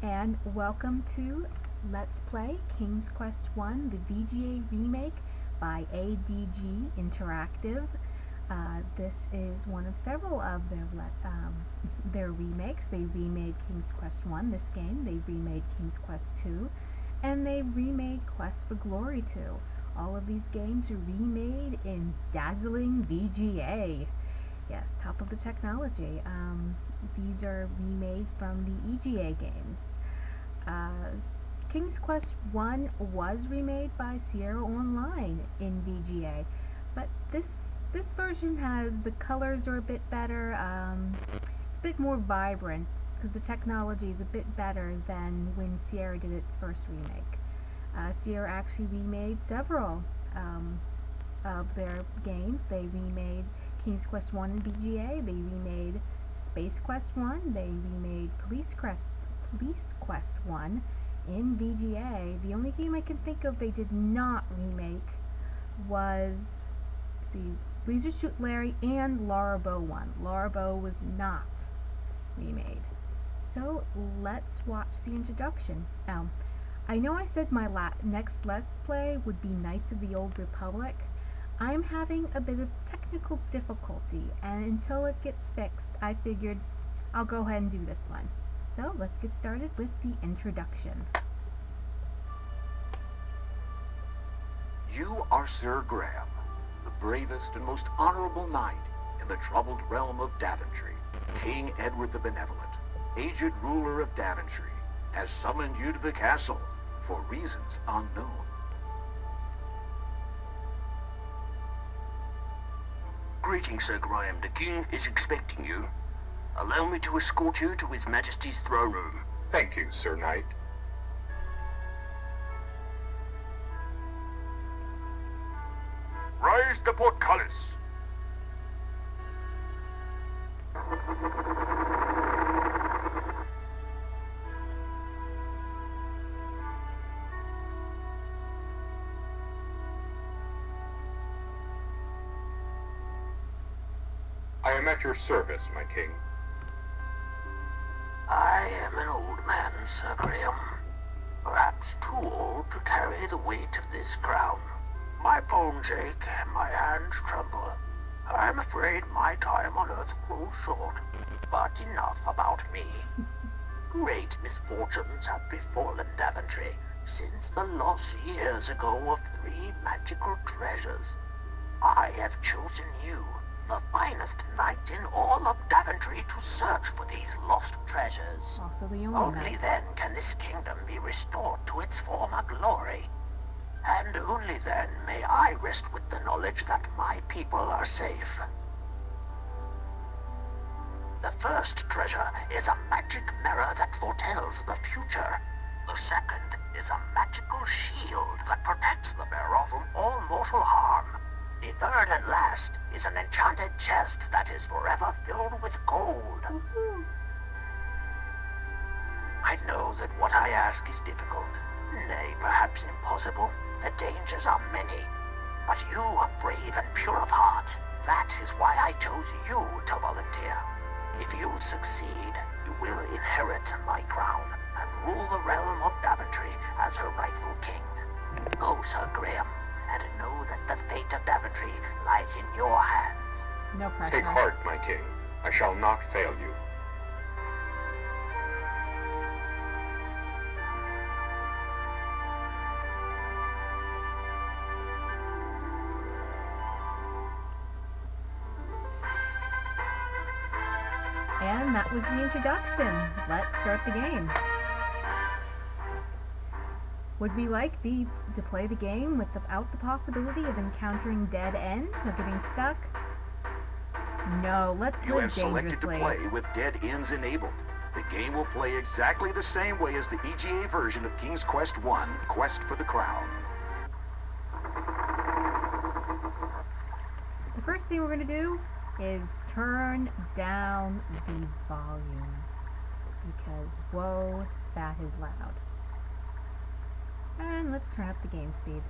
And welcome to Let's Play King's Quest I, the VGA remake by ADG Interactive. This is one of several of their remakes. They remade King's Quest I, this game. They remade King's Quest II, and they remade Quest for Glory 2. All of these games are remade in dazzling VGA. Yes, top of the technology. These are remade from the EGA games. King's Quest I was remade by Sierra Online in VGA, but this version has, the colors are a bit better, a bit more vibrant, because the technology is a bit better than when Sierra did its first remake. Sierra actually remade several of their games. They remade King's Quest I in VGA, they remade Space Quest I, they remade Police Quest I in VGA. The only game I can think of they did not remake was, Leisure Suit Larry and Laraboe 1. Laraboe was not remade. So let's watch the introduction. I know I said my next Let's Play would be Knights of the Old Republic. I'm having a bit of technical difficulty, and until it gets fixed, I figured I'll go ahead and do this one. So let's get started with the introduction. You are Sir Graham, the bravest and most honorable knight in the troubled realm of Daventery. King Edward the Benevolent, aged ruler of Daventery, has summoned you to the castle for reasons unknown. Greetings, Sir Graham. The King is expecting you. Allow me to escort you to His Majesty's throne room. Thank you, Sir Knight. Raise the portcullis. I am at your service, my king. I am an old man, Sir Graham. Perhaps too old to carry the weight of this crown. My bones ache and my hands tremble. I'm afraid my time on earth grows short. But enough about me. Great misfortunes have befallen Daventery since the loss years ago of 3 magical treasures. I have chosen you, the finest knight in all of Daventery, to search for these lost treasures. Also the Only then can this kingdom be restored to its former glory. And only then may I rest with the knowledge that my people are safe. The first treasure is a magic mirror that foretells the future. The second is a magical shield that protects the bearer from all mortal harm. The third and last is an enchanted chest that is forever filled with gold. I know that what I ask is difficult, nay, perhaps impossible. The dangers are many, but you are brave and pure of heart. That is why I chose you to volunteer. If you succeed, you will inherit my crown and rule the realm of Daventery as her rightful king. Go, Sir Graham, and know that the fate of Daventery lies in your hands. No pressure. Take heart, my king. I shall not fail you. And that was the introduction. Let's start the game. Would we like to play the game without the possibility of encountering dead ends or getting stuck? No, let's You live have selected to dangerously. play with dead ends enabled. The game will play exactly the same way as the EGA version of King's Quest I, Quest for the Crown. The first thing we're going to do is turn down the volume, because whoa, that is loud. And let's turn up the game speed.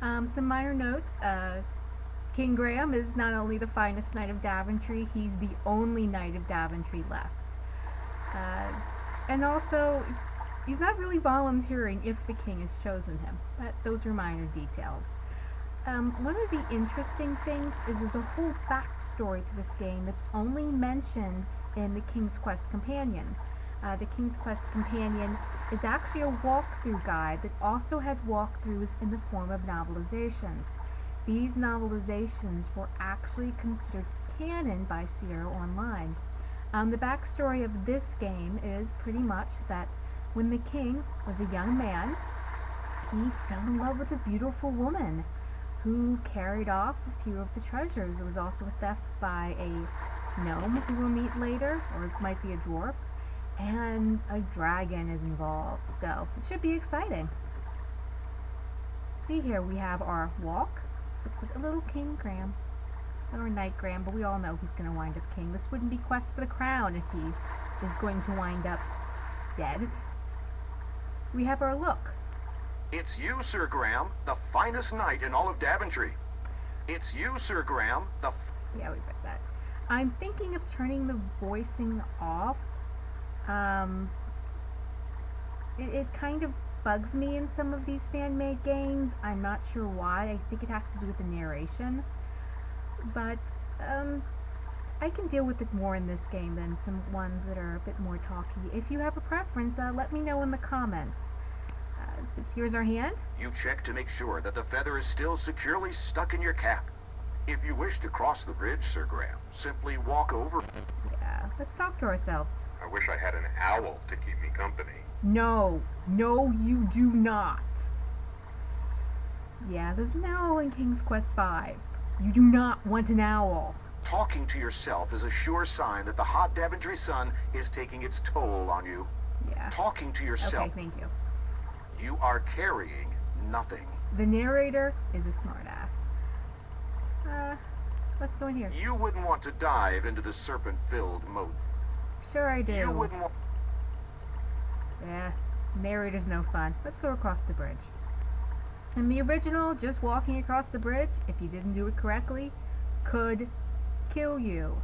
Some minor notes. King Graham is not only the finest knight of Daventery, he's the only knight of Daventery left. And also, he's not really volunteering if the king has chosen him, but those are minor details. One of the interesting things is there's a whole backstory to this game that's only mentioned in the King's Quest Companion. The King's Quest Companion is actually a walkthrough guide that also had walkthroughs in the form of novelizations. These novelizations were actually considered canon by Sierra Online. The backstory of this game is pretty much that when the king was a young man, he fell in love with a beautiful woman who carried off a few of the treasures. It was also a theft by a gnome who we'll meet later, or it might be a dwarf, and a dragon is involved, so it should be exciting. See here, we have our walk. This looks like a little king Graham, or knight Graham, but we all know he's going to wind up king. This wouldn't be Quest for the Crown if he was going to wind up dead. We have our look. It's you, Sir Graham, the finest knight in all of Daventery. It's you, Sir Graham, Yeah, we read that. I'm thinking of turning the voicing off. It kind of bugs me in some of these fan-made games. I'm not sure why. I think it has to do with the narration. But, I can deal with it more in this game than some ones that are a bit more talky. If you have a preference, let me know in the comments. Here's our hand. You check to make sure that the feather is still securely stuck in your cap. If you wish to cross the bridge, Sir Graham, simply walk over. Yeah, let's talk to ourselves. I wish I had an owl to keep me company. No, you do not. Yeah, there's an owl in King's Quest V. You do not want an owl. Talking to yourself is a sure sign that the hot Daventery sun is taking its toll on you. Yeah. Talking to yourself. Okay, thank you. You are carrying nothing. The narrator is a smartass. Let's go in here. You wouldn't want to dive into the serpent-filled moat. Sure I do. You wouldn't want... Yeah, narrator's no fun. Let's go across the bridge. In the original, just walking across the bridge, if you didn't do it correctly, could kill you.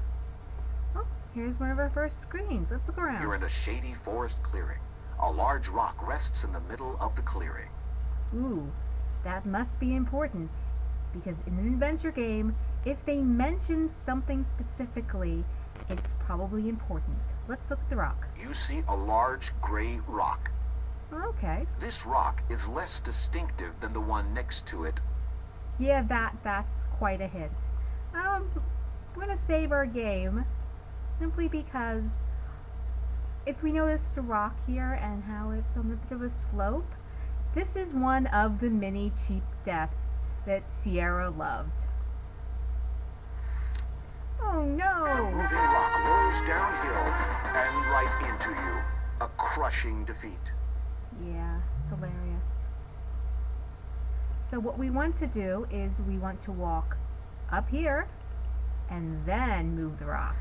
Oh, here's one of our first screens. Let's look around. You're in a shady forest clearing. A large rock rests in the middle of the clearing. Ooh, that must be important, because in an adventure game, if they mention something specifically, it's probably important. Let's look at the rock. You see a large gray rock. Okay. This rock is less distinctive than the one next to it. Yeah, that's quite a hint. I'm gonna save our game, simply because if we notice the rock here and how it's on a bit of a slope, this is one of the many cheap deaths that Sierra loved. Oh no! A moving rock rolls downhill and right into you. A crushing defeat. Yeah, hilarious. So what we want to do is we want to walk up here and then move the rock.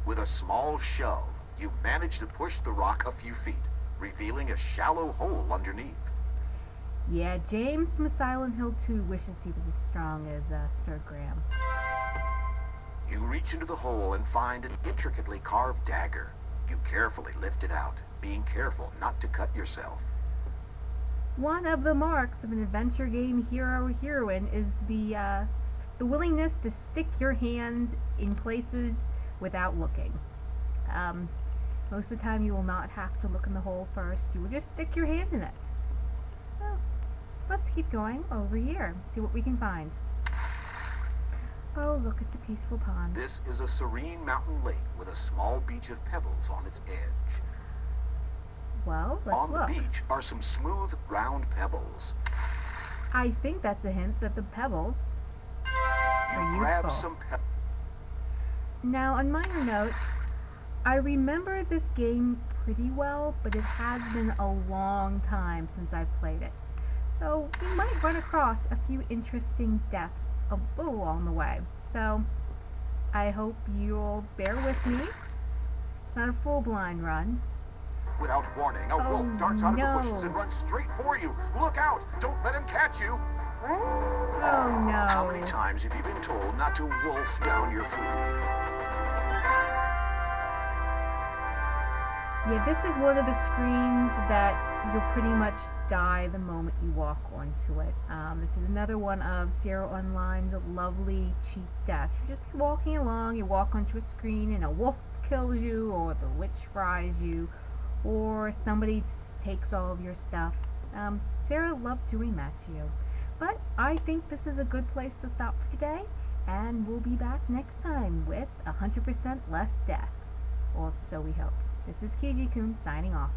With a small shove, you manage to push the rock a few feet, revealing a shallow hole underneath. Yeah, James from Silent Hill 2 wishes he was as strong as Sir Graham. You reach into the hole and find an intricately carved dagger. You carefully lift it out, being careful not to cut yourself. One of the marks of an adventure game hero or heroine is the willingness to stick your hand in places without looking. Most of the time you will not have to look in the hole first. You will just stick your hand in it. So, let's keep going over here. See what we can find. Oh, look, it's a peaceful pond. This is a serene mountain lake with a small beach of pebbles on its edge. Well, let's look. On the beach are some smooth, round pebbles. I think that's a hint that the pebbles You are grab useful. some pebbles. Now, on minor notes, I remember this game pretty well, but it has been a long time since I've played it. So, we might run across a few interesting deaths along the way. So, I hope you'll bear with me. It's not a full blind run. Without warning, a wolf darts out of the bushes and runs straight for you. Look out! Don't let him catch you! Oh no. How many times have you been told not to wolf down your food? Yeah, this is one of the screens that you'll pretty much die the moment you walk onto it. This is another one of Sierra Online's lovely cheap deaths. You're just walking along, you walk onto a screen and a wolf kills you, or the witch fries you, or somebody takes all of your stuff. Sarah loved doing that to you. But I think this is a good place to stop for today, and we'll be back next time with 100% less death. Or so we hope. This is Kiji-kun signing off.